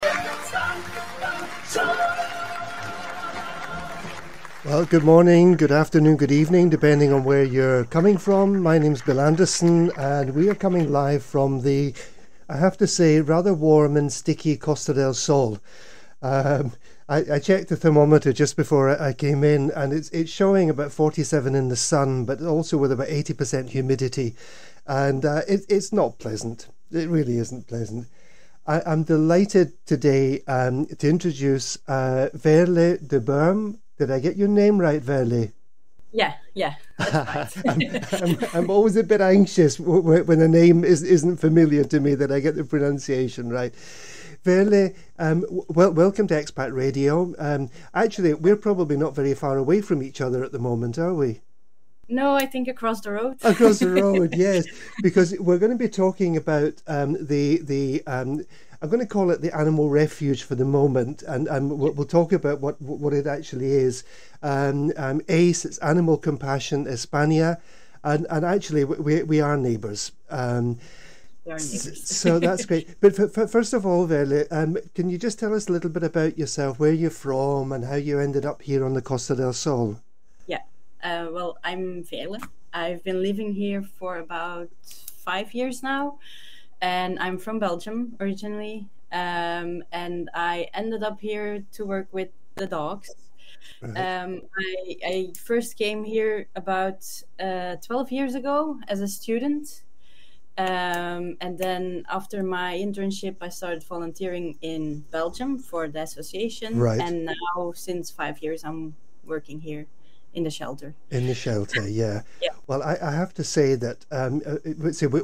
Well, good morning, good afternoon, good evening, depending on where you're coming from. My name's Bill Anderson, and we are coming live from the, I have to say, rather warm and sticky Costa del Sol. I checked the thermometer just before I came in, and it's showing about 47 in the sun, but also with about 80% humidity, and it's not pleasant. It really isn't pleasant. I'm delighted today to introduce Veerle Debuerme. Did I get your name right, Veerle? Yeah, that's right. I'm always a bit anxious when a name isn't familiar to me that I get the pronunciation right. Veerle, welcome to Expat Radio. Actually, we're probably not very far away from each other at the moment, are we? No, I think across the road. Across the road, yes, because we're going to be talking about the I'm going to call it the animal refuge for the moment, and we'll talk about what it actually is. ACE, it's Animal Compassion España, and actually we are neighbours. So that's great. But first of all, Veerle, can you just tell us a little bit about yourself, where you're from, and how you ended up here on the Costa del Sol? Yeah, well, I'm Veerle. I've been living here for about 5 years now, and I'm from Belgium originally. And I ended up here to work with the dogs. Right. I first came here about 12 years ago as a student. And then after my internship, I started volunteering in Belgium for the association. Right. And now, since 5 years, I'm working here in the shelter. In the shelter, yeah. Yeah. Well, I have to say that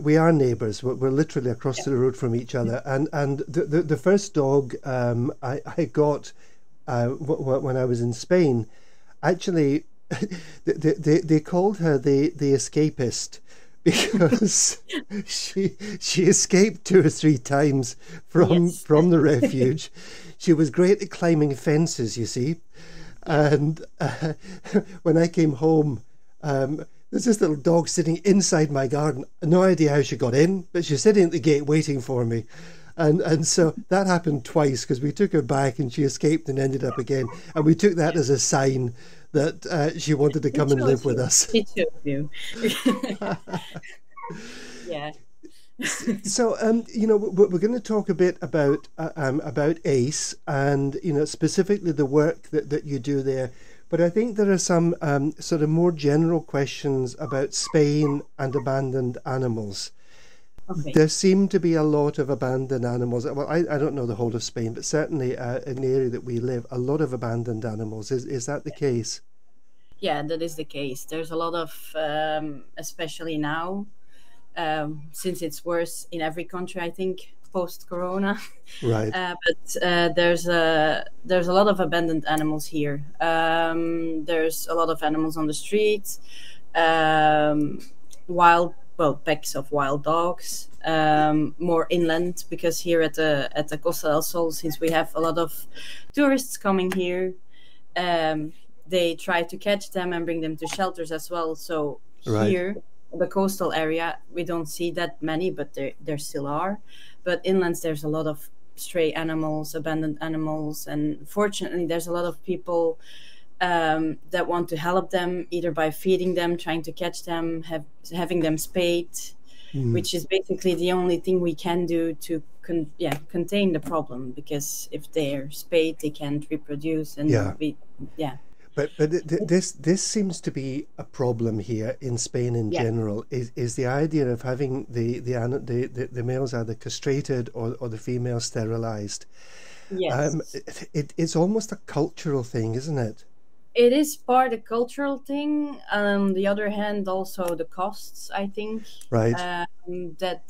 we are neighbours. We're literally across the road from each other. And the first dog I got when I was in Spain, actually, they called her the escapist, because she escaped 2 or 3 times from the refuge. She was great at climbing fences, you see. And when I came home, there's this little dog sitting inside my garden. No idea how she got in, but she's sitting at the gate waiting for me. And so that happened twice, because we took her back and she escaped and ended up again. And we took that as a sign that she wanted to come and live with us. She chose you. Yeah. So, we're going to talk a bit about ACE and, specifically the work that you do there. But I think there are some sort of more general questions about Spain and abandoned animals. Okay. There seem to be a lot of abandoned animals. Well, I don't know the whole of Spain, but certainly in the area that we live, a lot of abandoned animals. Is that the case? Yeah, that is the case. There's a lot of, especially now, since it's worse in every country, I think, post-corona. Right. But there's a lot of abandoned animals here. There's a lot of animals on the street, packs of wild dogs, more inland, because here at the Costa del Sol, since we have a lot of tourists coming here, they try to catch them and bring them to shelters as well. So here, the coastal area, we don't see that many, but there still are. But inlands, there's a lot of stray animals, abandoned animals, and fortunately, there's a lot of people that want to help them, either by feeding them, trying to catch them, having them spayed, which is basically the only thing we can do to contain the problem, because if they're spayed, they can't reproduce, and But this seems to be a problem here in Spain in general. Is the idea of having the males either castrated or the females sterilized? Yes, it's almost a cultural thing, isn't it? it is part a cultural thing. On the other hand, also the costs, I think, Right. that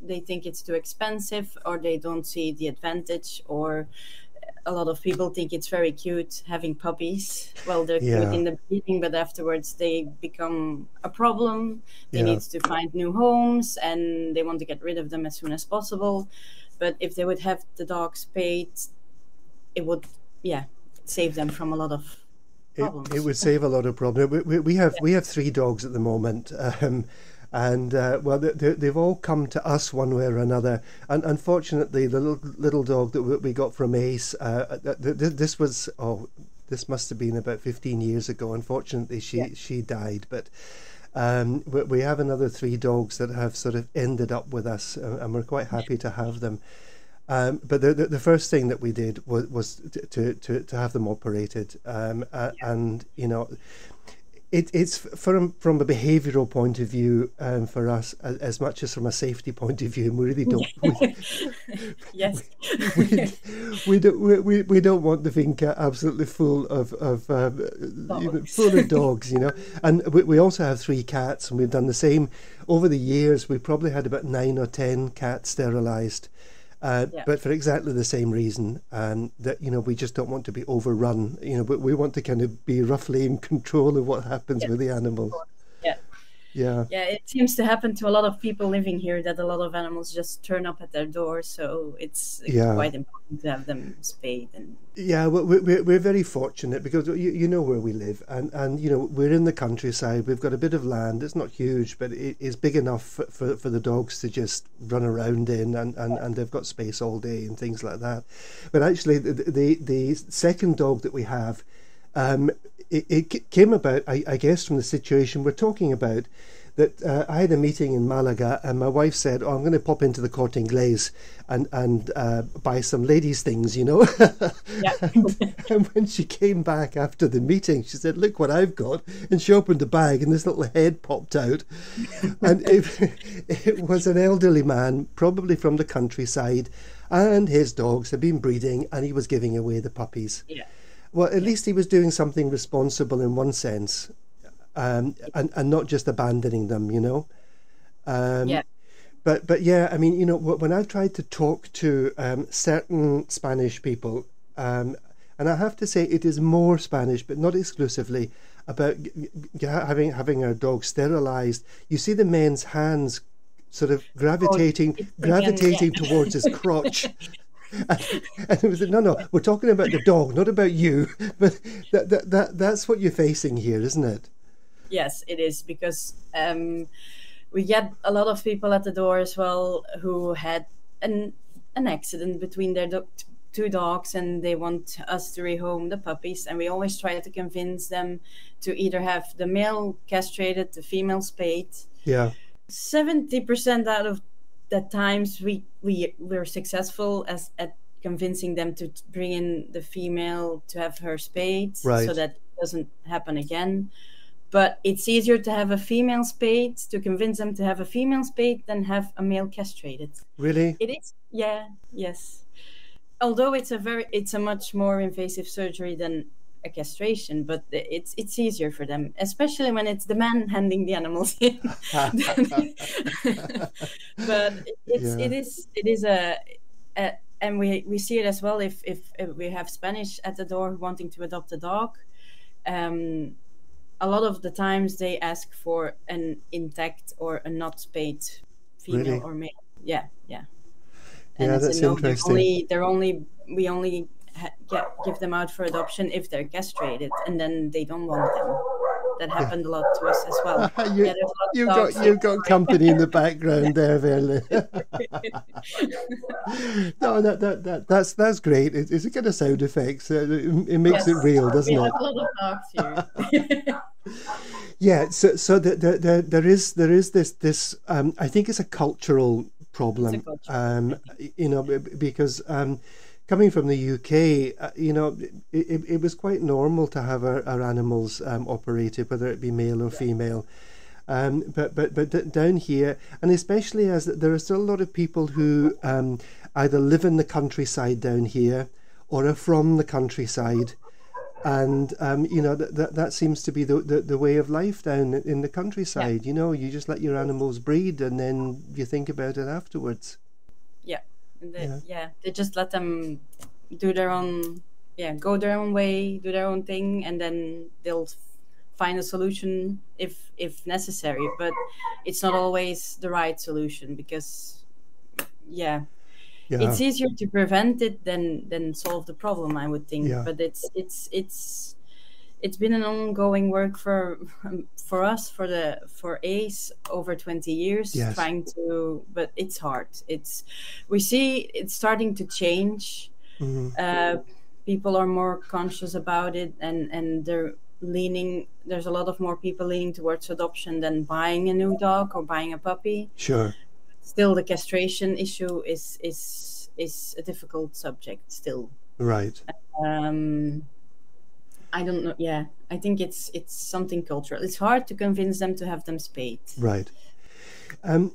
they think it's too expensive, or they don't see the advantage, or a lot of people think it's very cute having puppies. Well, they're cute in the beginning, but afterwards they become a problem. They need to find new homes, and they want to get rid of them as soon as possible. But if they would have the dogs paid, it would, save them from a lot of problems. It would save a lot of problems. We have 3 dogs at the moment, And well, they've all come to us one way or another. And unfortunately, the little dog that we got from Ace, this was, this must have been about 15 years ago. Unfortunately, she died. But we have another 3 dogs that have sort of ended up with us, and we're quite happy to have them. But the first thing that we did was to have them operated, and you know, it's from a behavioural point of view, for us as much as from a safety point of view. And we really don't. Yes. We don't want the finca absolutely full of full of dogs, you know. And we also have 3 cats, and we've done the same over the years. We probably had about 9 or 10 cats sterilised. But for exactly the same reason, that, you know, we just don't want to be overrun. You know, but we want to kind of be roughly in control of what happens with the animals. Yeah. It seems to happen to a lot of people living here, that a lot of animals just turn up at their door. So it's quite important to have them spayed. And well, we're very fortunate because you know where we live, and you know, we're in the countryside. We've got a bit of land. It's not huge, but it is big enough for the dogs to just run around in, and they've got space all day and things like that. But actually, the second dog that we have, it came about, I guess, from the situation we're talking about. That I had a meeting in Malaga, and my wife said, "Oh, I'm going to pop into the Corte Inglés and buy some ladies' things, you know." and when she came back after the meeting, she said, "Look what I've got," and she opened the bag, and this little head popped out, and it was an elderly man, probably from the countryside, and his dogs had been breeding, and he was giving away the puppies. Well, at least he was doing something responsible in one sense. And not just abandoning them, you know. But yeah, I mean, you know, when I've tried to talk to certain Spanish people, and I have to say it is more Spanish, but not exclusively, about having our dog sterilised. You see the men's hands sort of gravitating towards his crotch. And it was no, we're talking about the dog, not about you. But that's what you're facing here, isn't it? Yes, it is, because we get a lot of people at the door as well who had an accident between their 2 dogs, and they want us to rehome the puppies, and we always try to convince them to either have the male castrated, the female spayed. 70% out of the times we're successful at convincing them to bring in the female to have her spayed, so that it doesn't happen again. But it's easier to have a female spayed, to convince them to have a female spayed, than have a male castrated. Really? It is. Yes. Although it's a much more invasive surgery than a castration, but it's easier for them, especially when it's the man handing the animals in. But it is and we see it as well if we have Spanish at the door wanting to adopt a dog. A lot of the times they ask for an intact or a not spayed female or male. Yeah. And that's interesting. We only give them out for adoption if they're castrated, and then they don't want them. That happened a lot to us as well. You've got company in the background there, Veerle. No, that's great. It's a kind of sound effects. It makes it real, doesn't it? We have a lot of dogs here. Yeah. So there is this. I think it's a cultural problem. You know, because. Coming from the UK, you know, it was quite normal to have our animals operated, whether it be male or female. But down here, and especially as there are still a lot of people who either live in the countryside down here or are from the countryside, and you know, that seems to be the way of life down in the countryside. You know, you just let your animals breed, and then you think about it afterwards. They just let them do their own, go their own way, do their own thing, and then they'll find a solution if necessary. But it's not always the right solution, because it's easier to prevent it than solve the problem, I would think. But it's it's been an ongoing work for us, for Ace, over 20 years, Yes. trying to, but it's hard. We see it's starting to change. People are more conscious about it, and there's a lot of more people leaning towards adoption than buying a new dog or buying a puppy. Sure. Still, the castration issue is a difficult subject still. Right. I don't know. Yeah, I think it's something cultural. It's hard to convince them to have them spayed. Right. On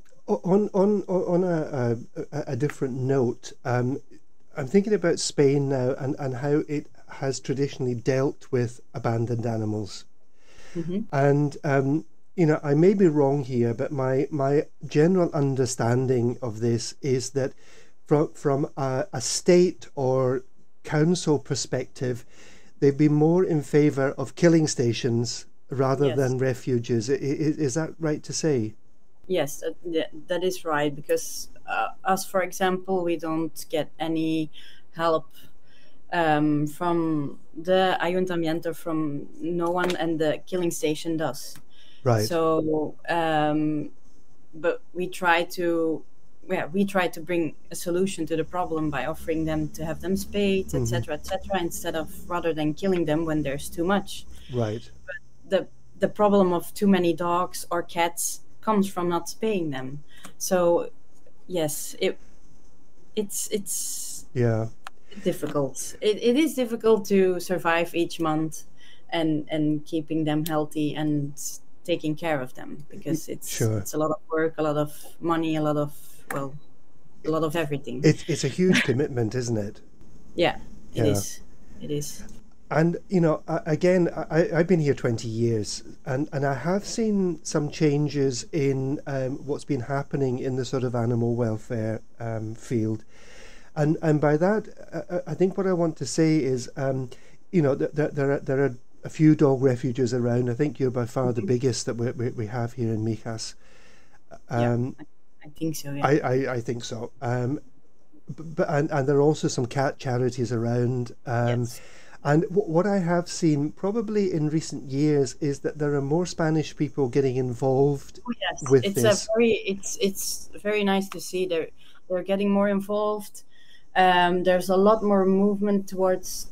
a different note, I'm thinking about Spain now and how it has traditionally dealt with abandoned animals. And I may be wrong here, but my general understanding of this is that from a state or council perspective, they've been more in favour of killing stations rather than refuges. Is that right to say? Yes, that is right, because us, for example, we don't get any help from the ayuntamiento, from no one, and the killing station does. Right. So, but we try to bring a solution to the problem by offering them to have them spayed, etc., instead of, rather than killing them when there's too much. Right. But the problem of too many dogs or cats comes from not spaying them. So, yes, it's difficult. It is difficult to survive each month and keeping them healthy and taking care of them, because it's a lot of work, a lot of money, a lot of everything. It's a huge commitment, isn't it? Yeah, it is. It is. And, again, I've been here 20 years and I have seen some changes in what's been happening in the sort of animal welfare field. And by that, I think what I want to say is, there are a few dog refuges around. I think you're by far the biggest that we have here in Mijas. I think so, yeah. I think so. But there are also some cat charities around. Yes. And what I have seen probably in recent years is that there are more Spanish people getting involved with this. It's very nice to see they're getting more involved. There's a lot more movement towards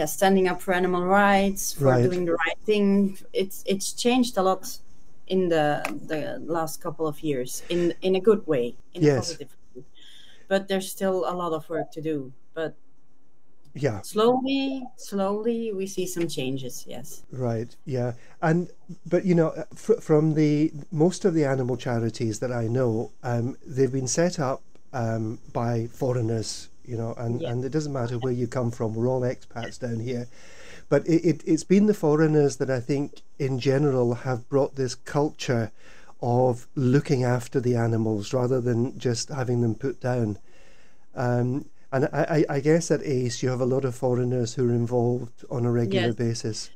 standing up for animal rights, for doing the right thing. It's changed a lot in the last couple of years, in a good way, in a positive way. But there's still a lot of work to do. But slowly we see some changes. Yes. Right. Yeah. But from the most of the animal charities that I know, they've been set up by foreigners. And it doesn't matter where you come from. We're all expats down here. But it's been the foreigners that I think in general have brought this culture of looking after the animals rather than just having them put down. And I guess at ACE you have a lot of foreigners who are involved on a regular basis.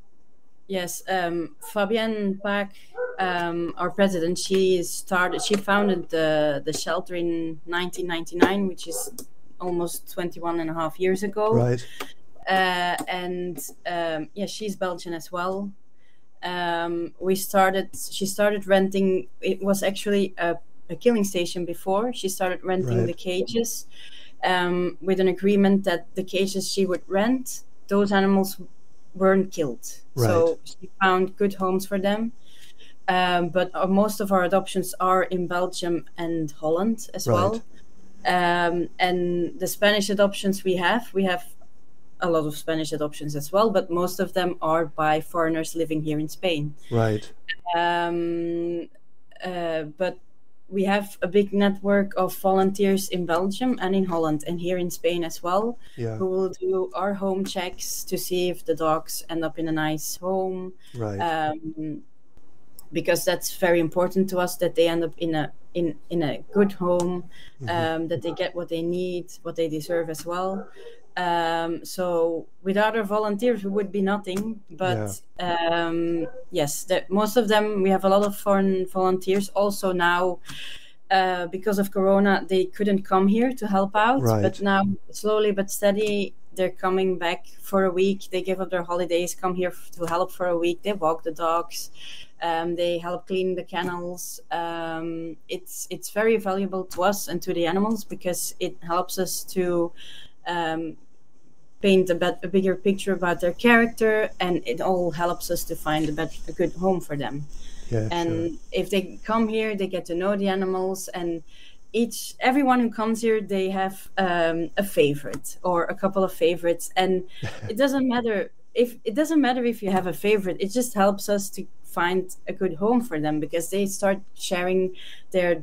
Yes, Fabienne Pack, our president, she founded the shelter in 1999, which is almost 21 and a half years ago. Right. She's Belgian as well. She started renting. It was actually a killing station before. She started renting the cages with an agreement that the cages she would rent, those animals weren't killed. Right. So she found good homes for them. But most of our adoptions are in Belgium and Holland as well. And the Spanish adoptions we have a lot of Spanish adoptions as well, but most of them are by foreigners living here in Spain. Right. But we have a big network of volunteers in Belgium and in Holland and here in Spain as well, who will do our home checks to see if the dogs end up in a nice home. Right. Because that's very important to us, that they end up in a good home, that they get what they need, what they deserve as well. So without our volunteers, we would be nothing. But most of them, we have a lot of foreign volunteers. Also now, because of Corona, they couldn't come here to help out. Right. But now, slowly but steady, they're coming back for a week. They give up their holidays, come here to help for a week. They walk the dogs. They help clean the kennels. It's very valuable to us and to the animals because it helps us to paint a bigger picture about their character, and it all helps us to find a good home for them. Yeah, and sure. if they come here, they get to know the animals, and everyone who comes here, they have a favorite or a couple of favorites, and it doesn't matter if you have a favorite. It just helps us to find a good home for them because they start sharing their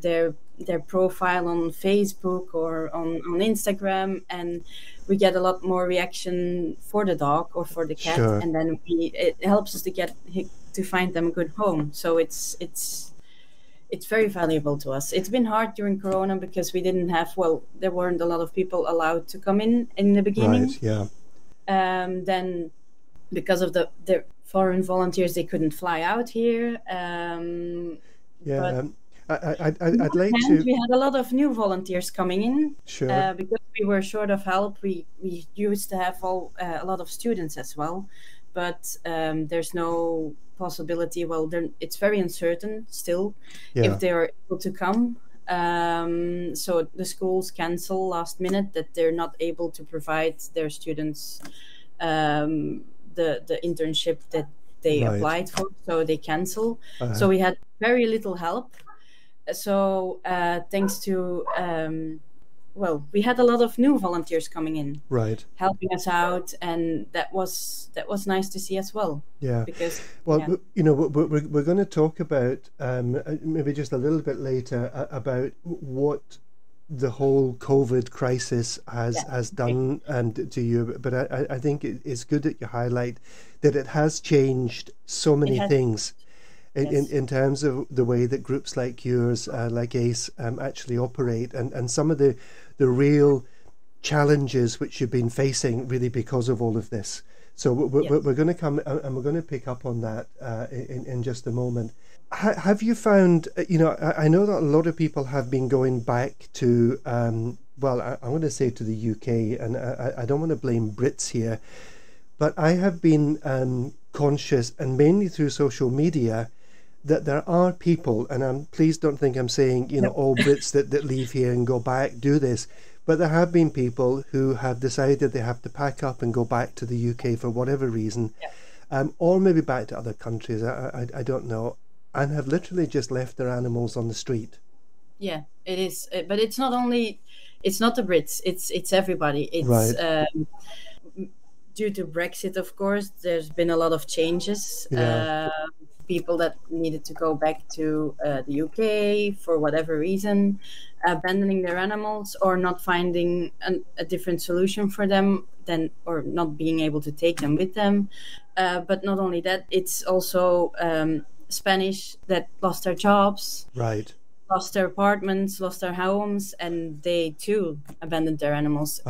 profile on Facebook or on Instagram, and we get a lot more reaction for the dog or for the cat. Sure. And then it helps us to find them a good home. So it's very valuable to us. It's been hard during Corona because we didn't have, there weren't a lot of people allowed to come in the beginning. Right, yeah. Then because of the foreign volunteers, they couldn't fly out here. I'd like to. We had a lot of new volunteers coming in. Sure. Because we were short of help. We used to have a lot of students as well, but there's no possibility. It's very uncertain still if they are able to come. So the schools cancel last minute that they're not able to provide their students the internship that they applied for, so they cancel. So we had very little help. So thanks to we had a lot of new volunteers coming in, helping us out, and that was nice to see as well. Yeah. Because we're going to talk about maybe just a little bit later about what the whole COVID crisis has done to you, but I think it's good that you highlight that it has changed so many things in terms of the way that groups like yours, like ACE, actually operate, and some of the real challenges which you've been facing really because of all of this. So we're going to come and we're going to pick up on that in just a moment. Have you found, I know that a lot of people have been going back to, I'm going to say to the UK, and I don't want to blame Brits here, but I have been conscious, and mainly through social media, that there are people, and please don't think I'm saying, all Brits that leave here and go back do this, but there have been people who have decided they have to pack up and go back to the UK for whatever reason, or maybe back to other countries, I don't know, and have literally just left their animals on the street. Yeah, it is. But it's not the Brits, it's everybody. It's due to Brexit, of course, there's been a lot of changes. People that needed to go back to the UK for whatever reason, abandoning their animals or not finding a different solution for them or not being able to take them with them. But not only that, it's also Spanish that lost their jobs, lost their apartments, lost their homes, and they too abandoned their animals.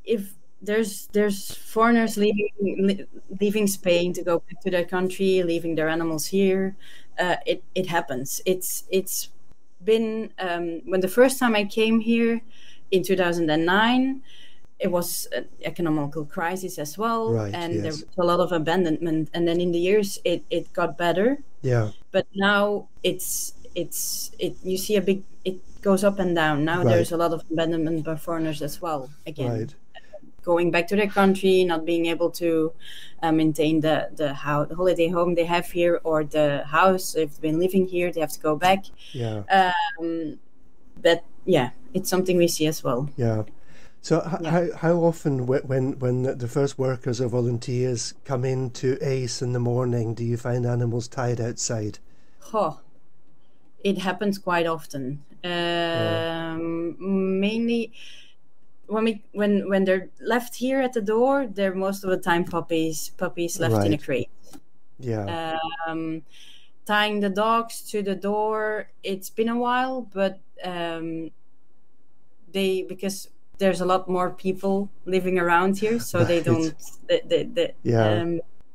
If there's foreigners leaving Spain to go back to their country, leaving their animals here, it happens. It's been when the first time I came here in 2009. It was an economical crisis as well, there was a lot of abandonment. And then in the years, it got better. Yeah. But now you see it goes up and down. Now there's a lot of abandonment by foreigners as well. Again, going back to their country, not being able to maintain the holiday home they have here or the house they've been living here. They have to go back. Yeah. But it's something we see as well. Yeah. So how often when the first workers or volunteers come into ACE in the morning, do you find animals tied outside? It happens quite often. Mainly when they're left here at the door, they're most of the time puppies left in a crate. Yeah. Tying the dogs to the door, it's been a while, but because there's a lot more people living around here, so they don't.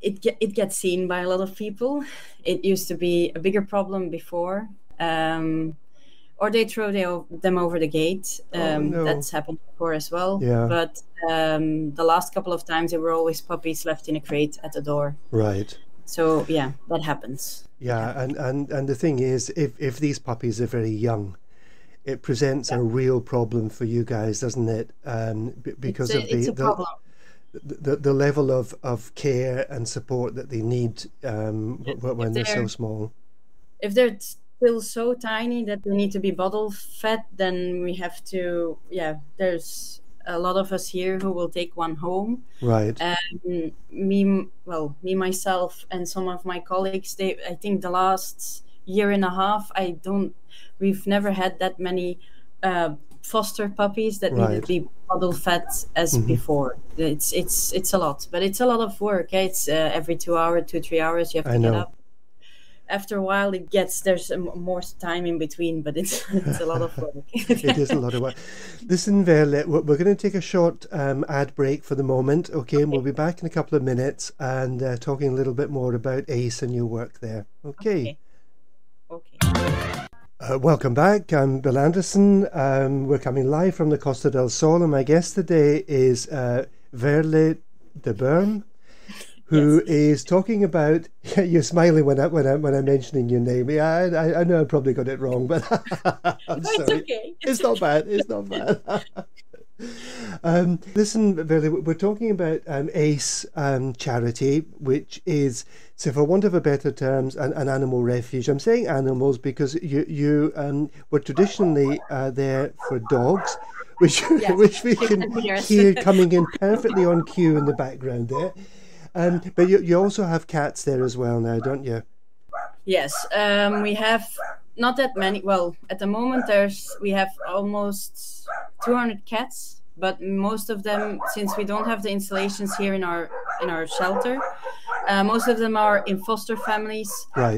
It gets seen by a lot of people. It used to be a bigger problem before, or they throw them over the gate. No. That's happened before as well. Yeah. But the last couple of times, there were always puppies left in a crate at the door. Right. So yeah, that happens. Yeah, and the thing is, if these puppies are very young, it presents a real problem for you guys, doesn't it? Because it's a problem. The level of care and support that they need when they're so small. If they're still so tiny that they need to be bottle fed, then we have to. Yeah, there's a lot of us here who will take one home. Right. Me, myself, and some of my colleagues. I think the last year and a half, we've never had that many foster puppies that need to be bottle fed as before. It's a lot, but it's a lot of work. It's every 2 hours, 2-3 hours you have to get up. After a while, there's more time in between, but it's a lot of work. It is a lot of work. Listen, Veerle, we're going to take a short ad break for the moment, okay? And we'll be back in a couple of minutes and talking a little bit more about ACE and your work there. Okay. Welcome back. I'm Bill Anderson. We're coming live from the Costa del Sol, and my guest today is Veerle Debuerme, who is talking about. You're smiling when I'm mentioning your name. Yeah, I know I probably got it wrong, but I'm sorry. It's okay. It's not bad. It's not bad. Listen, Veerle, we're talking about ACE charity, which is, so for want of a better terms, an animal refuge. I'm saying animals because you were traditionally there for dogs, which we can hear coming in perfectly on cue in the background there. But you also have cats there as well now, don't you? Yes, we have not that many. Well, at the moment we have almost 200 cats, but most of them, since we don't have the installations here in our shelter, most of them are in foster families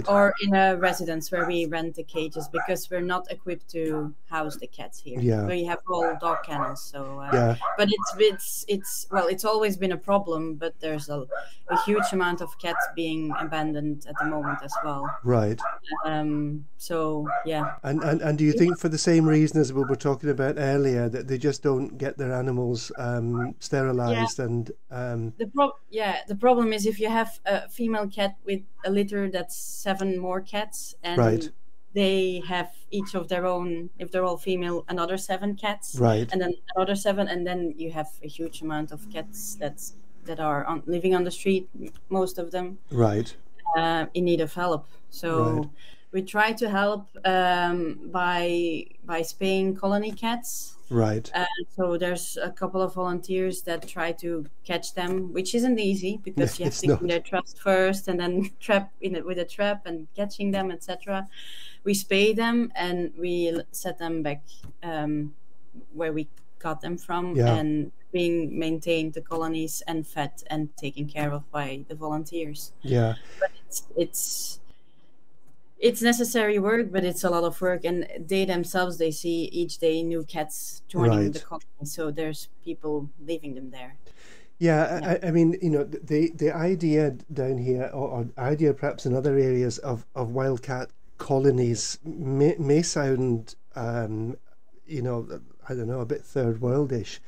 or in a residence where we rent the cages because we're not equipped to house the cats here. Yeah. We have all dog kennels, so but it's always been a problem, but there's a huge amount of cats being abandoned at the moment as well. Right. So yeah. And do you think for the same reason as we were talking about earlier, that they just don't get their animals sterilized and the problem is if you have a female cat with a litter, that's 7 more cats, and they have each of their own, if they're all female, another 7 cats, and then another 7, and then you have a huge amount of cats that are living on the street, most of them in need of help. So we try to help by spaying colony cats. So there's a couple of volunteers that try to catch them, which isn't easy because you have to gain their trust first, and then trap with a trap and catching them, etc. We spay them and we set them back where we got them from, and being maintained, the colonies, and fed and taken care of by the volunteers. But it's necessary work, but it's a lot of work, and they themselves, they see each day new cats joining the colony, so there's people leaving them there. I mean, the idea down here, or idea perhaps in other areas of wildcat colonies may sound, I don't know, a bit third worldish.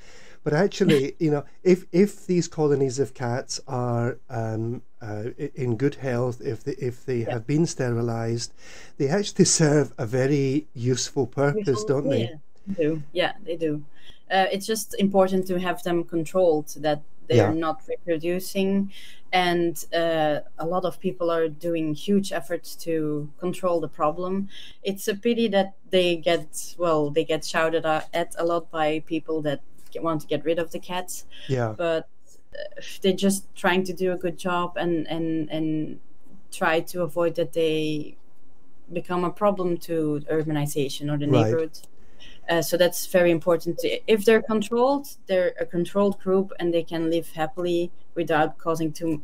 But actually, if these colonies of cats are in good health, if they have been sterilized, they actually serve a very useful purpose, don't they? They do. Yeah, they do. It's just important to have them controlled, that they're not reproducing, and a lot of people are doing huge efforts to control the problem. It's a pity that they get shouted at a lot by people that want to get rid of the cats, but they're just trying to do a good job and try to avoid that they become a problem to urbanization or the neighborhood. So that's very important. If they're controlled, they're a controlled group, and they can live happily without causing to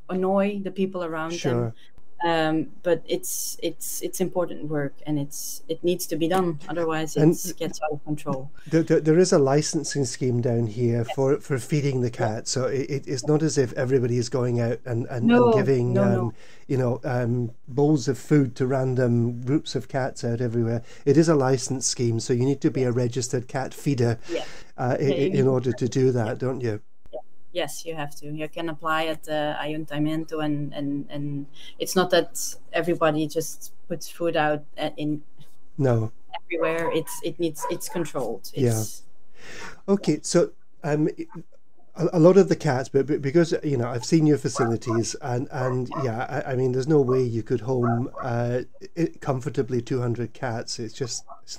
annoy the people around them. But it's important work, and it needs to be done. Otherwise, And it gets out of control. there is a licensing scheme down here Yes. for feeding the cat. So it's not as if everybody is going out and No, giving no, no. bowls of food to random groups of cats out everywhere. It is a license scheme, so you need to be a registered cat feeder Yeah. Yeah, you in need. order to do Yeah. that, don't you? Yes, you have to. You can apply at Ayuntamiento, and it's not that everybody just puts food out in No. everywhere. It's controlled. Yeah. It's Okay. So a lot of the cats, but because I've seen your facilities, and yeah, I mean, there's no way you could home comfortably 200 cats. It's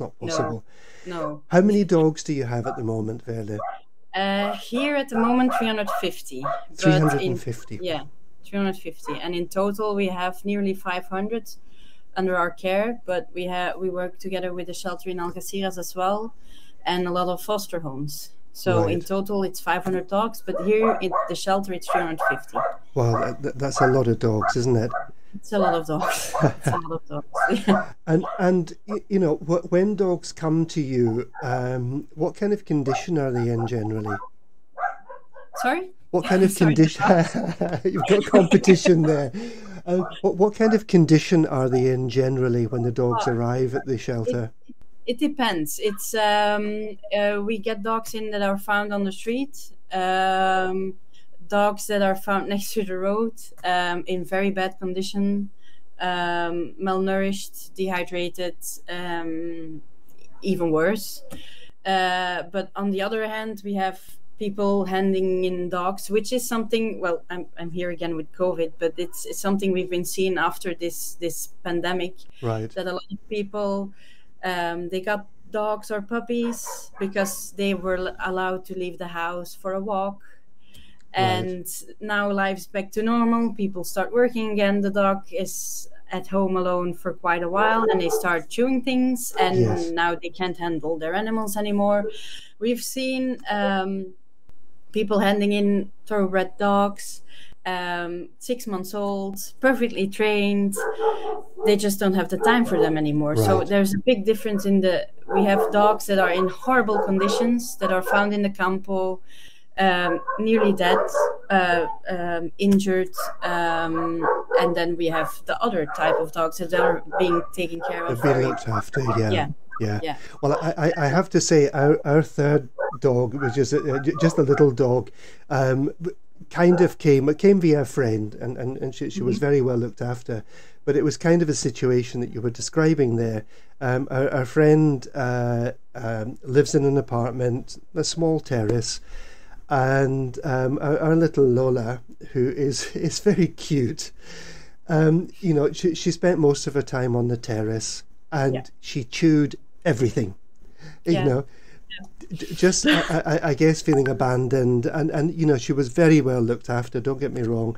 not no, possible. no. How many dogs do you have at the moment, Veerle? Here at the moment 350, but in 350. yeah 350, and in total we have nearly 500 under our care. But we work together with the shelter in Algeciras as well, and a lot of foster homes. So in Right. total it's 500 dogs, but here in the shelter it's 350. Well, that's a lot of dogs, isn't it? It's a lot of dogs. It's a lot of dogs. Yeah. And when dogs come to you, what kind of condition are they in generally? Sorry. What kind of Sorry. condition? You've got competition there. What kind of condition are they in generally when the dogs arrive at the It, shelter? it depends. It's we get dogs in that are found on the street, dogs that are found next to the road, in very bad condition, malnourished, dehydrated, even worse. But on the other hand, we have people handing in dogs, which is something. Well, I'm here again with COVID, but it's something we've been seeing after this pandemic, Right. that a lot of people they got dogs or puppies because they were allowed to leave the house for a walk. Right. And now life's back to normal. People start working again. The dog is at home alone for quite a while, and they start chewing things, and Yes. now they can't handle their animals anymore. We've seen people handing in thoroughbred dogs, 6 months old, perfectly trained. They just don't have the time for them anymore. So Right. there's a big difference in we have dogs that are in horrible conditions, that are found in the campo, nearly dead, injured, and then we have the other type of dogs that are being taken care They're of being very. looked after. Yeah. Yeah, Yeah. yeah, Well, I have to say, our third dog, which is just a little dog, kind of came via a friend, and she was very well looked after. But it was kind of a situation that you were describing there. Our friend lives in an apartment, a small terrace, and our little Lola, who is very cute, she spent most of her time on the terrace, and yeah, she chewed everything. You yeah, know, just I guess feeling abandoned, and she was very well looked after. Don't get me wrong,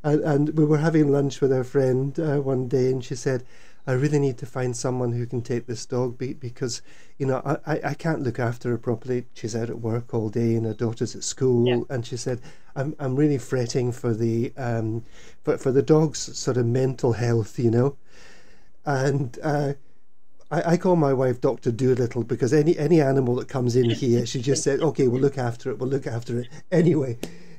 and we were having lunch with our friend one day, and she said, "I really need to find someone who can take this dog because I can't look after her properly. She's out at work all day, and her daughter's at yeah, school." And she said, "I'm really fretting for the for the dog's sort of mental health, and." I call my wife Dr. Doolittle because any animal that comes in here, she just said, "Okay, we'll look after it. We'll look after it anyway."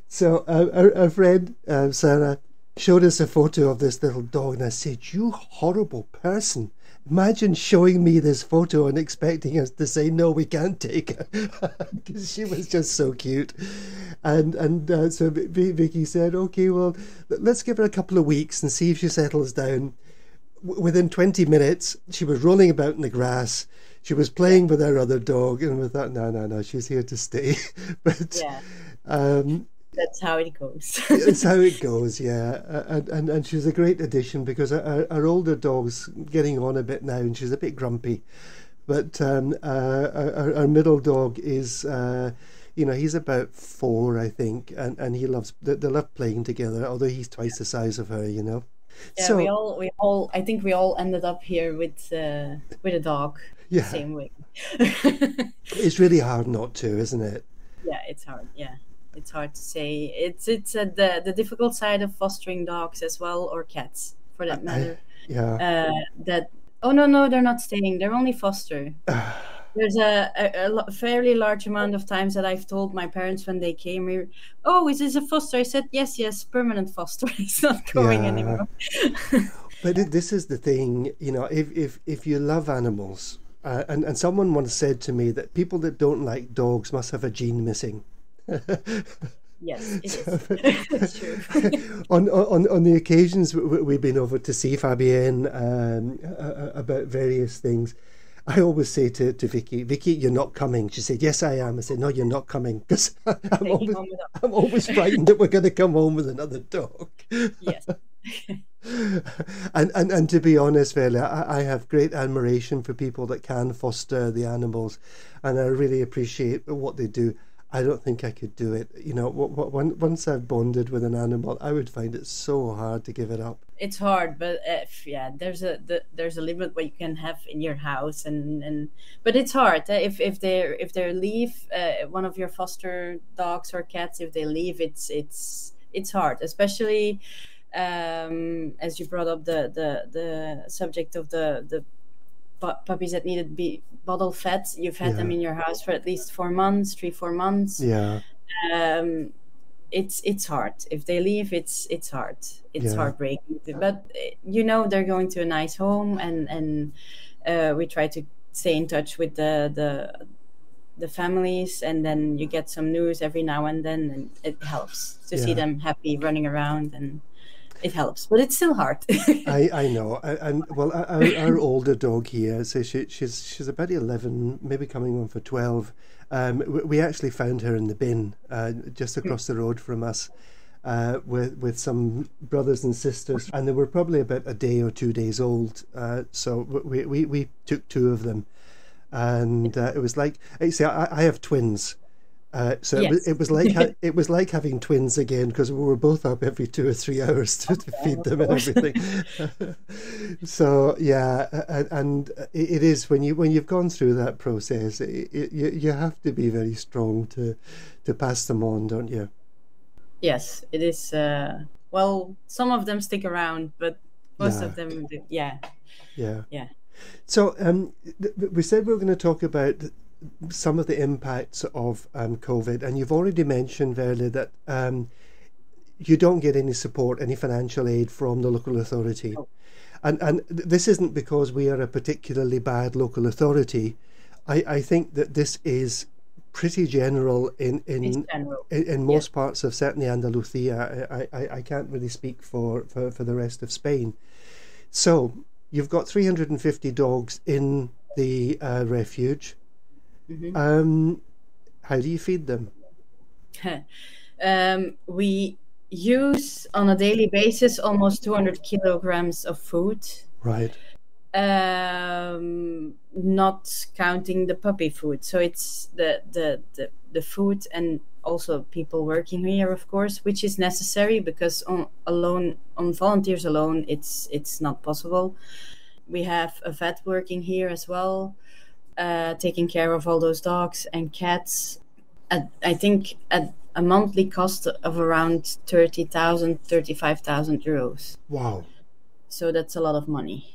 So our friend Sarah showed us a photo of this little dog, and I said, "You horrible person! Imagine showing me this photo and expecting us to say no, we can't take her," because she was just so cute. And so Vicky said, "Okay, well, let's give her a couple of weeks and see if she settles down." Within 20 minutes, she was rolling about in the grass. She was playing with our other dog, and we thought, no, she's here to stay. But yeah. um, That's how it goes. it's how it goes, yeah. And she's a great addition because our older dog's getting on a bit now, and she's a bit grumpy. But our middle dog is, he's about 4, I think, and they love playing together. Although he's twice the size of her. Yeah, we So all I think we all ended up here with a dog the yeah, same way. it's really hard not to, isn't it? Yeah, it's hard. Yeah, it's hard to say. It's the difficult side of fostering dogs as well, or cats. for that matter. Yeah. That oh no, they're not staying. They're only foster. There's a fairly large amount of times that I've told my parents when they came here, "Oh, is this a foster?" I said, "Yes, permanent foster. It's not going Yeah. anymore." But this is the thing, if you love animals, and someone once said to me that people that don't like dogs must have a gene missing. Yes, it So, is. It's true. on the occasions we've been over to see Fabienne about various things, I always say to Vicky, "You're not coming." She said, "Yes, I am." I said, "No, you're not coming," because Taking home with us. I'm always frightened that we're going to come home with another dog. Yes. And to be honest, Veerle, I have great admiration for people that can foster the animals, and I really appreciate what they do. I don't think I could do it. Once I've bonded with an animal, I would find it so hard to give it up. It's hard, but there's a limit what you can have in your house, and but it's hard if they leave one of your foster dogs or cats. If they leave, it's hard, especially as you brought up the subject of the puppies that needed to be bottle fed. You've had them in your house for at least 4 months, 4 months. Yeah. It's hard. If they leave, it's hard. It's Yeah. heartbreaking. But they're going to a nice home, and we try to stay in touch with the families, and then you get some news every now and then, and it helps to see them happy running around, and it helps, but it's still hard. I know, and well, our older dog here, so she's about 11, maybe coming on for 12. We actually found her in the bin just across the road from us, with some brothers and sisters, and they were probably about a day or 2 days old. So we took 2 of them, and it was like, see, I have twins. So Yes. it was like having twins again, because we were both up every 2 or 3 hours to feed them and everything. So yeah, and it is when you've gone through that process, you have to be very strong to pass them on, don't you? Yes, it is. Well, some of them stick around, but most of them do. Yeah. So we said we were going to talk about some of the impacts of COVID, and you've already mentioned, Veerle, that you don't get any support, any financial aid from the local authority. Oh. And this isn't because we are a particularly bad local authority. I think that this is pretty general in most parts of certainly Andalusia. I can't really speak for the rest of Spain. So you've got 350 dogs in the refuge. Mm-hmm. How do you feed them? We use on a daily basis almost 200 kilograms of food. Right. Not counting the puppy food. So it's the food, and also people working here, of course, which is necessary, because on volunteers alone, it's not possible. We have a vet working here as well, taking care of all those dogs and cats. I think at a monthly cost of around 35,000 euros. Wow. So that's a lot of money.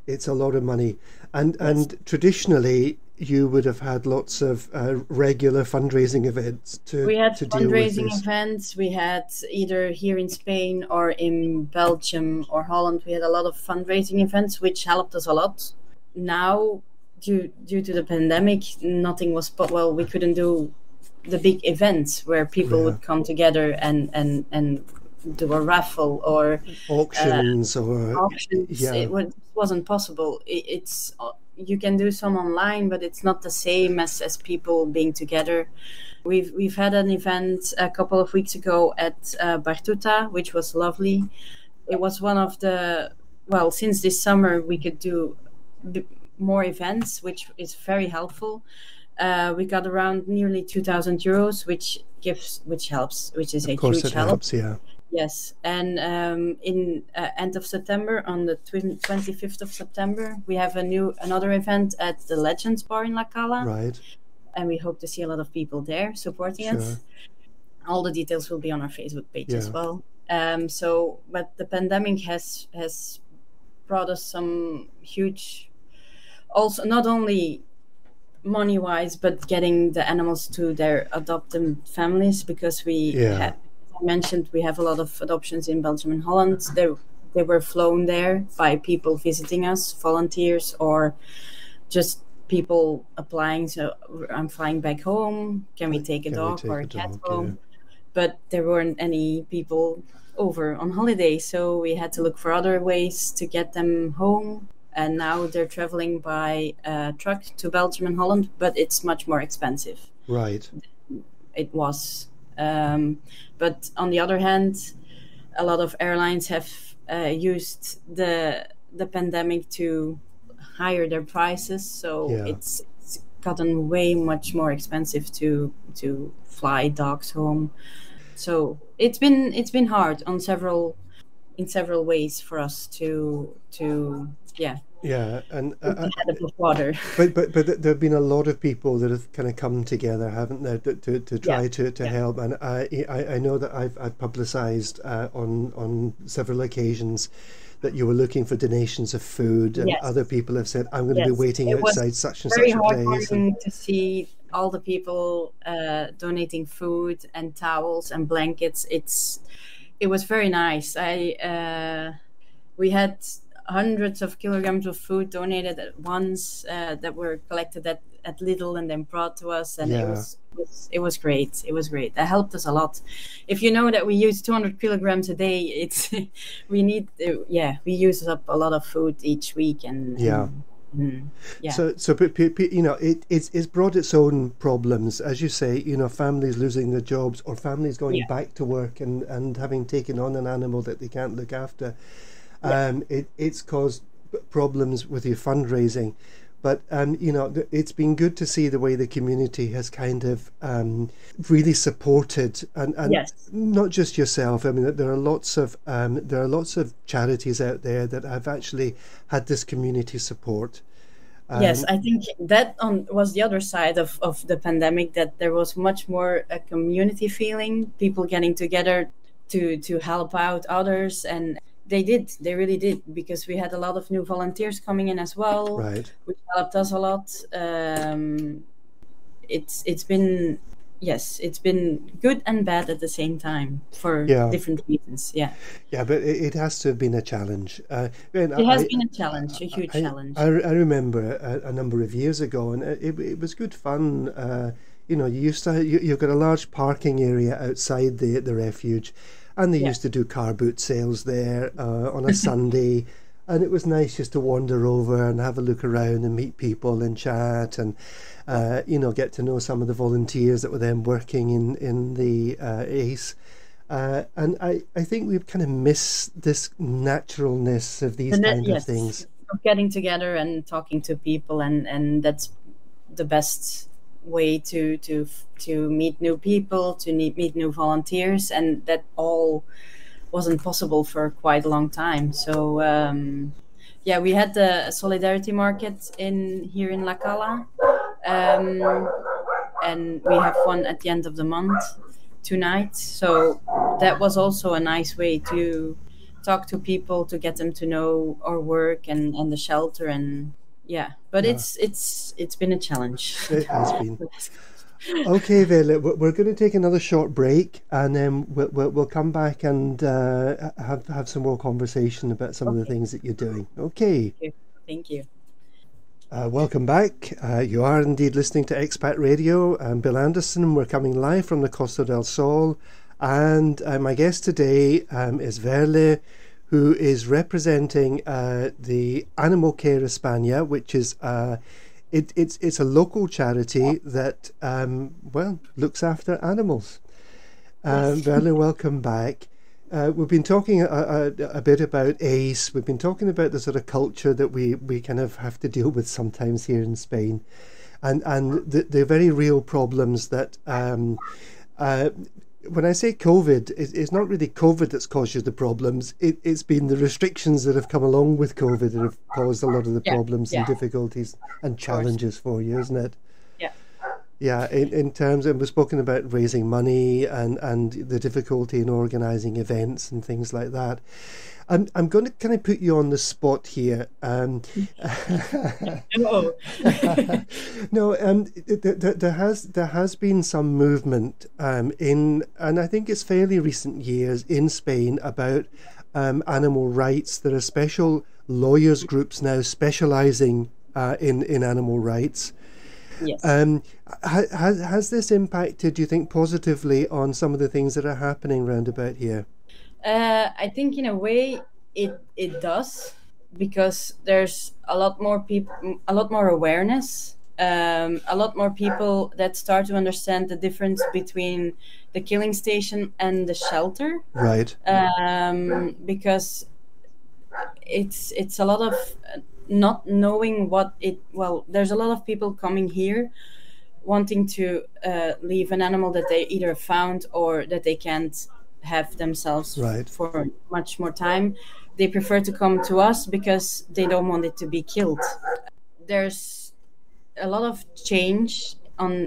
It's a lot of money. And Yes. and traditionally you would have had lots of regular fundraising events to We had to deal with fundraising this. events. We had either here in Spain or in Belgium or Holland. We had a lot of fundraising events, which helped us a lot. Now, due to the pandemic, nothing was. We couldn't do the big events where people Yeah. would come together and do a raffle or Auctions or auctions. yeah. It wasn't possible. It's you can do some online, but it's not the same as people being together. We've had an event a couple of weeks ago at Bartuta, which was lovely. It was one of since this summer we could do more events, which is very helpful. We got around nearly 2,000 euros, which helps, which is a Of course huge it help. helps, yeah. Yes, and in end of September, on the 25th of September, we have another event at the Legends Bar in La Cala, Right. and we hope to see a lot of people there supporting Sure. us. All the details will be on our Facebook page as Yeah. well. But the pandemic has brought us some huge, also not only money wise, but getting the animals to their adopted families, because we have, as I mentioned, we have a lot of adoptions in Belgium and Holland. They were flown there by people visiting us, volunteers, or just people applying. So I'm flying back home. Can we take a dog or a cat home? Yeah. But there weren't any people over on holiday, so we had to look for other ways to get them home. And now they're traveling by truck to Belgium and Holland, but it's much more expensive. Right. It was. But on the other hand, a lot of airlines have used the pandemic to higher their prices. So it's gotten way much more expensive to fly dogs home. So it's been hard in several ways for us to and head above water. But there have been a lot of people that have kind of come together, haven't there, to try to help. And I know that I've publicised on several occasions that you were looking for donations of food, and other people have said, I'm going to be waiting outside such and such a day. It's very heartwarming to see all the people donating food and towels and blankets. It was very nice. We had hundreds of kilograms of food donated at once that were collected at Lidl and then brought to us, and it was great. It was great. That helped us a lot. If you know that we use 200 kilograms a day, we use up a lot of food each week, and So, but you know, it's brought its own problems, as you say. You know, families losing their jobs, or families going back to work and having taken on an animal that they can't look after. It's caused problems with your fundraising, but you know, it's been good to see the way the community has kind of really supported, and not just yourself. I mean, there are lots of charities out there that have actually had this community support. Yes, I think that was the other side of the pandemic, that there was much more a community feeling, people getting together to help out others, and they really did, because we had a lot of new volunteers coming in as well, right, which helped us a lot. It's been good and bad at the same time for different reasons. But it has to have been a challenge. It has been a challenge, a huge challenge. I remember a number of years ago, and it was good fun. You know, you've got a large parking area outside the refuge, and they used to do car boot sales there on a Sunday, and it was nice just to wander over and have a look around and meet people and chat, and you know, get to know some of the volunteers that were then working in the ACE. And I think we kind of miss this naturalness of these kind of things. Of getting together and talking to people, and that's the best way to meet new people, to meet new volunteers, and that all wasn't possible for quite a long time. So we had the solidarity market here in La Cala, and we have one at the end of the month, 2 nights. So that was also a nice way to talk to people, to get them to know our work and the shelter, and it's been a challenge. It has been. Okay, Veerle, we're going to take another short break, and then we'll come back and have some more conversation about some of the things that you're doing. Okay. Thank you. Welcome back. You are indeed listening to Expat Radio. I'm Bill Anderson. We're coming live from the Costa del Sol, and my guest today is Veerle, who is representing the Animal Care España, which is it's a local charity that looks after animals. Veerle, welcome back. We've been talking a bit about ACE. We've been talking about the sort of culture that we kind of have to deal with sometimes here in Spain, and the very real problems that when I say COVID, it's not really COVID that's caused you the problems. It's been the restrictions that have come along with COVID that have caused a lot of the problems and difficulties and challenges for you, isn't it? Yeah, in terms, and we've spoken about raising money and the difficulty in organizing events and things like that. I'm going to kind of put you on the spot here. Oh. No, there has been some movement and I think it's fairly recent years in Spain about animal rights. There are special lawyers groups now specializing in animal rights. Yes. Has this impacted, do you think, positively on some of the things that are happening round about here? I think in a way it does, because there's a lot more people, a lot more awareness, a lot more people that start to understand the difference between the killing station and the shelter. Right. Because it's a lot of not knowing what it. Well, there's a lot of people coming here wanting to leave an animal that they either found or that they can't have themselves Right. for much more time. They prefer to come to us because they don't want it to be killed. There's a lot of change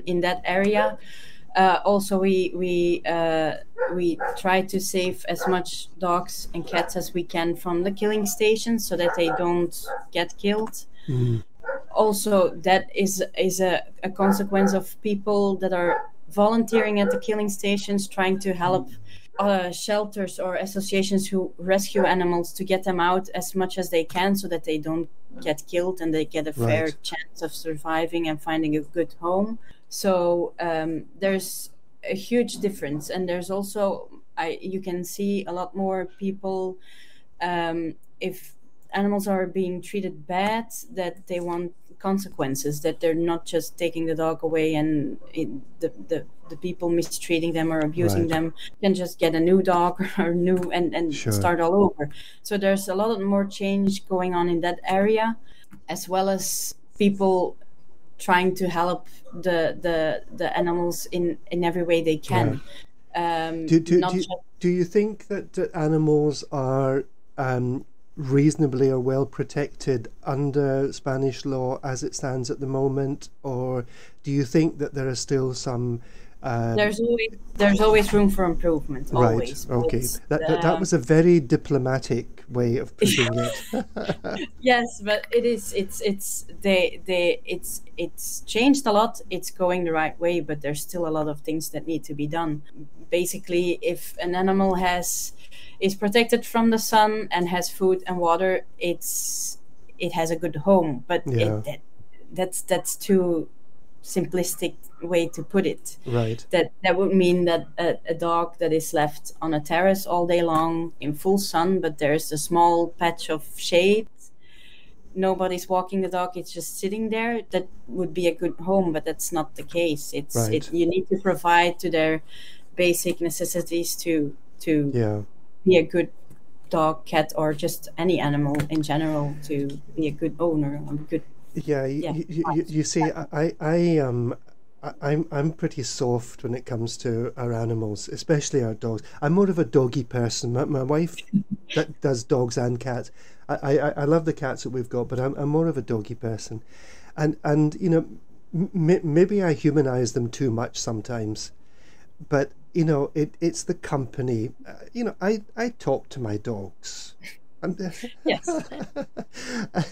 in that area. Also, we try to save as much dogs and cats as we can from the killing stations so that they don't get killed. Mm. Also, that is a consequence of people that are volunteering at the killing stations, trying to help shelters or associations who rescue animals to get them out as much as they can so that they don't get killed and they get a fair Right. chance of surviving and finding a good home. So there's a huge difference, and there's also you can see a lot more people, if animals are being treated bad, that they want consequences, that they're not just taking the dog away and the people mistreating them or abusing Right. them can just get a new dog or new and Sure. start all over. So there's a lot more change going on in that area, as well as people trying to help the animals in every way they can. Not just Do you think that animals are reasonably or well protected under Spanish law as it stands at the moment, or do you think that there are still some? there's always room for improvement. Always. Right. Okay. But, That was a very diplomatic way of putting it. yes, but it's changed a lot. It's going the right way, but there's still a lot of things that need to be done. Basically, if an animal is protected from the sun and has food and water, it has a good home. But Yeah. that's too simplistic way to put it. Right. That would mean that a dog that is left on a terrace all day long in full sun, but there's a small patch of shade, nobody's walking the dog, it's just sitting there, that would be a good home. But that's not the case. Right. You need to provide to their basic necessities to Yeah. be a good dog, cat, or just any animal in general, to be a good owner, a good. Yeah. Yeah. You see, I'm pretty soft when it comes to our animals, especially our dogs. I'm more of a doggy person. My wife that does dogs and cats. I love the cats that we've got, but I'm more of a doggy person, and you know, maybe I humanize them too much sometimes, but you know, it's the company. You know, I talk to my dogs. Yes.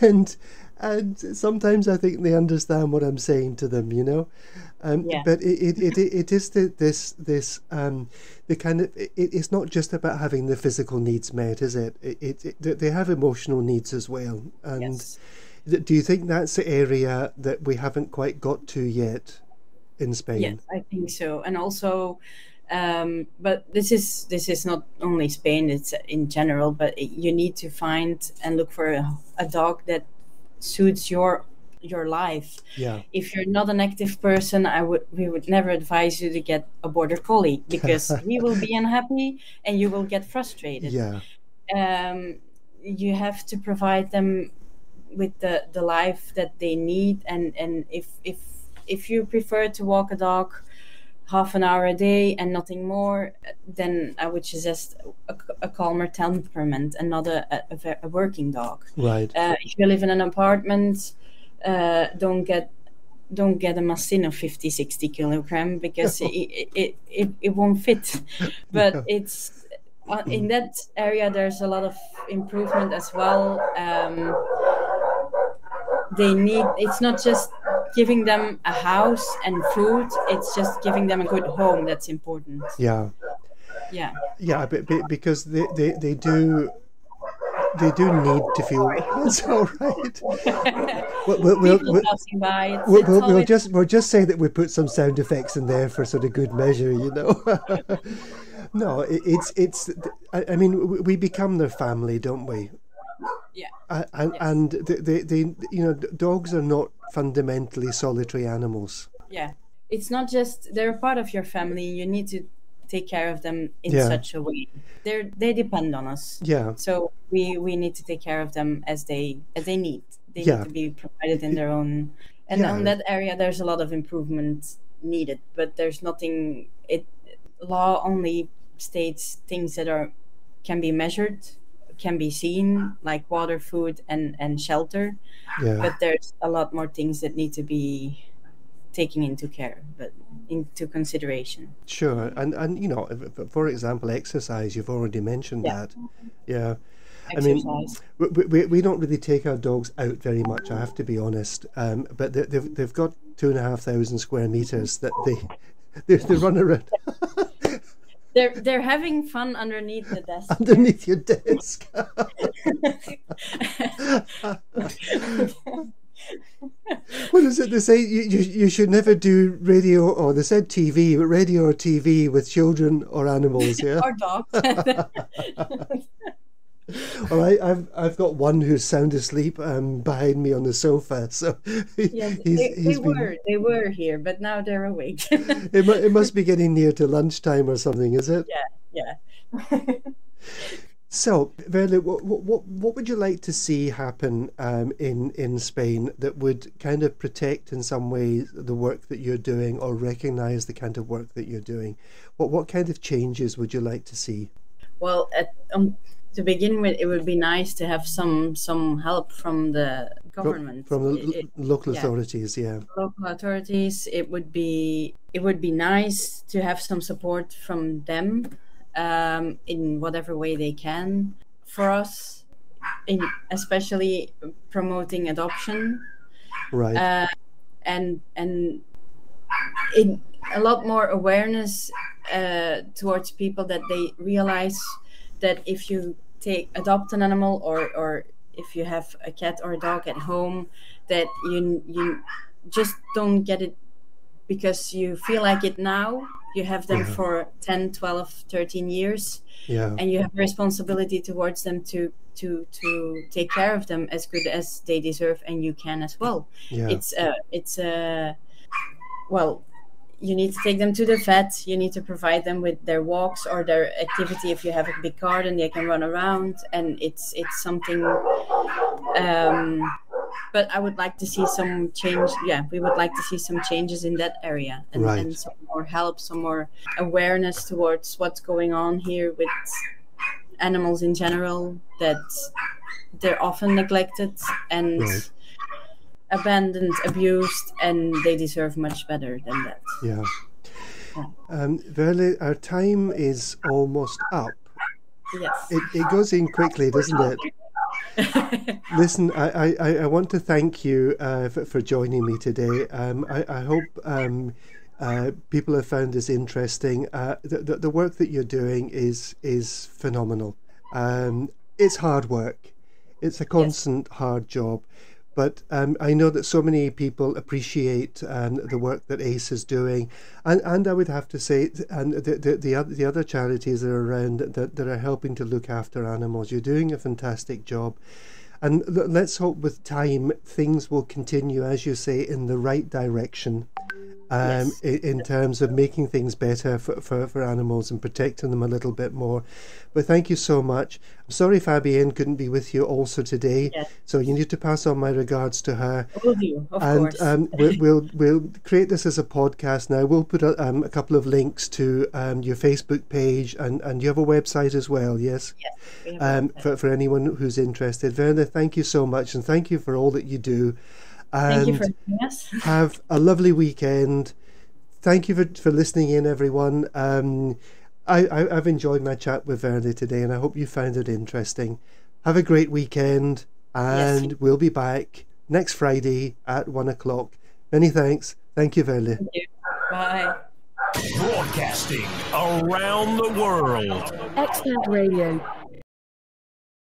and and sometimes I think they understand what I'm saying to them, you know. Yeah. But it is this the kind of it's not just about having the physical needs met, is it? They have emotional needs as well. And Yes. do you think that's the area that we haven't quite got to yet in Spain? Yes, I think so. And also, but this is not only Spain; it's in general. But you need to find and look for a dog that suits your life. Yeah. If you're not an active person, we would never advise you to get a border collie, because he will be unhappy and you will get frustrated. Yeah. You have to provide them with the life that they need, and if you prefer to walk a dog half an hour a day and nothing more, then I would suggest a calmer temperament and not a working dog. Right. If you live in an apartment, don't get don't get a machine of 50, 60 kilogram because it won't fit. But it's in that area there's a lot of improvement as well. It's not just giving them a house and food, it's just giving them a good home that's important. Yeah, because they do need to feel. It's all right. We'll just say that we put some sound effects in there for sort of good measure, you know. No, it's. I mean, we become their family, don't we? Yeah. And they dogs are not fundamentally solitary animals. Yeah, it's not just they're a part of your family. You need to take care of them in such a way. They depend on us. Yeah. So we need to take care of them as they need. They need to be provided in their own. And on that area, there's a lot of improvement needed. But there's nothing. Law only states things that can be measured, can be seen, like water, food, and shelter. Yeah. But there's a lot more things that need to be taken into consideration. Sure, and you know, for example, exercise. You've already mentioned that. Yeah. Exercise. I mean, we don't really take our dogs out very much. I have to be honest. But they've got 2,500 square meters that they run around. They're having fun underneath the desk. Underneath your desk. What is it they say? You should never do radio, or they said TV, but radio or TV with children or animals, yeah? Or dogs. All right, I've got one who's sound asleep behind me on the sofa. So they were here, but now they're awake. It must be getting near to lunchtime or something, is it? Yeah. So, Veerle, what would you like to see happen in Spain that would kind of protect in some way the work that you're doing, or recognise the kind of work that you're doing? What kind of changes would you like to see? Well, to begin with, it would be nice to have some help from the government, from the local authorities. Yeah, local authorities. It would be nice to have some support from them. In whatever way they can for us, especially promoting adoption, right? And in a lot more awareness towards people, that they realize that if you adopt an animal, or if you have a cat or a dog at home, that you just don't get it because you feel like it now. You have them for 10, 12, 13 years, and you have a responsibility towards them to take care of them as good as they deserve, and you can as well. Yeah. Well, you need to take them to the vet. You need to provide them with their walks or their activity. If you have a big garden, they can run around, and it's something. But I would like to see some change. Yeah, we would like to see some changes in that area, and some more help, some more awareness towards what's going on here with animals in general, that they're often neglected and abandoned, abused, and they deserve much better than that. Yeah. Veerle, our time is almost up. Yes. It goes in quickly, doesn't it? Listen, I want to thank you for joining me today. I hope people have found this interesting. The work that you're doing is phenomenal. It's hard work. It's a constant hard job. But I know that so many people appreciate the work that ACE is doing, and I would have to say, and the other charities that are around that are helping to look after animals. You're doing a fantastic job, and let's hope with time things will continue, as you say, in the right direction. In terms of making things better for animals and protecting them a little bit more. But thank you so much. I'm sorry Fabienne couldn't be with you also today, so you need to pass on my regards to her. Will do, of course. And we'll create this as a podcast now. We'll put a couple of links to your Facebook page, and you have a website as well, yes? Yes. For anyone who's interested. Veerle, thank you so much, and thank you for all that you do. Thank you and for having us. have a lovely weekend. Thank you for listening in, everyone. I've enjoyed my chat with Veerle today, and I hope you found it interesting. Have a great weekend, and we'll be back next Friday at 1:00. Many thanks. Thank you, Veerle. Thank you. Bye. Broadcasting around the world. Expat Radio.